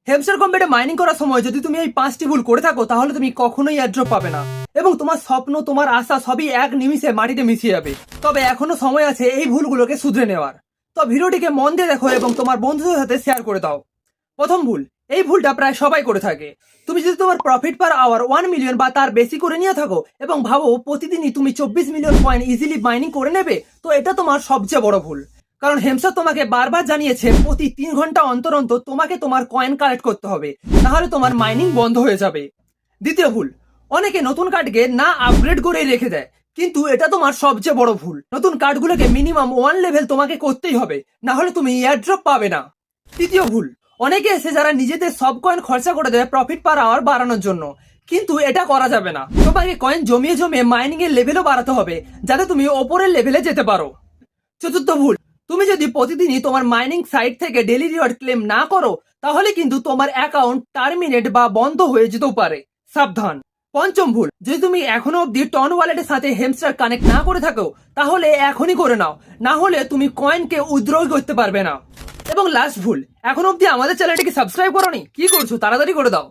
হেমস্টার কম্বেটে mining করার সময় যদি তুমি এই 5টি ভুল করে থাকো তাহলে তুমি কখনোই এয়ারড্রপ পাবে না এবং তোমার স্বপ্ন তোমার আশা সবই এক নিমিষে মাটিতে মিশিয়ে যাবে। তবে এখনো সময় আছে এই ভুলগুলোকে শুধরে নেওয়ার। তো ভিডিওটিকে মন দিয়ে দেখো এবং তোমার বন্ধুদের সাথে শেয়ার করে দাও। প্রথম ভুল, এই ভুলটা প্রায় সবাই করে থাকে। তুমি যদি তোমার প্রফিট পার আওয়ার 1 মিলিয়ন বা তার বেশি করে নিয়ে থাকো এবং ভাবো প্রতিদিনই তুমি 24 মিলিয়ন কয়েন ইজিলি মাইনিং করে নেবে, তো এটা তোমার সবচেয়ে বড় ভুল। কারণ হেমস্টার তোমাকে বারবার জানিয়েছে প্রতি 3 ঘন্টা অন্তর অন্তর তোমাকে তোমার কয়েন কালেক্ট করতে হবে, নাহলে তোমার মাইনিং বন্ধ হয়ে যাবে। দ্বিতীয় ভুল, অনেকে নতুন কার্ডকে না আপগ্রেড করেই রেখে দেয়, কিন্তু এটা তোমার সবচেয়ে বড় ভুল। নতুন কার্ডগুলোকে মিনিমাম 1 লেভেল তোমাকে করতেই হবে, না হলে তুমি এয়ারড্রপ পাবে না। তৃতীয় ভুল, অনেকে এসে যারা নিজেদের সব কয়েন খরচা করে দেয় প্রফিট পার আওয়ার বাড়ানোর জন্য, কিন্তু এটা করা যাবে না। তোমাকে কয়েন জমিয়ে জমিয়ে মাইনিং এর লেভেলও বাড়াতে হবে যাতে তুমি ওপরের লেভেলে যেতে পারো। চতুর্থ ভুল, তুমি যদি প্রতিদিনই তোমার মাইনিং সাইট থেকে ডেলি রিওয়ার্ড ক্লেম না করো তাহলে কিন্তু তোমার অ্যাকাউন্ট টার্মিনেট বা বন্ধ হয়ে যেতেও পারে, সাবধান। পঞ্চম ভুল, যদি তুমি এখনো অব্দি টন ওয়ালেটের সাথে হেমস্টার কানেক্ট না করে থাকো তাহলে এখনই করে নাও, না হলে তুমি কয়েনকে উইথড্র করতে পারবে না। এবং লাস্ট ভুল, এখন অব্দি আমাদের চ্যানেলটিকে সাবস্ক্রাইব করোনি, কি করছো? তাড়াতাড়ি করে দাও।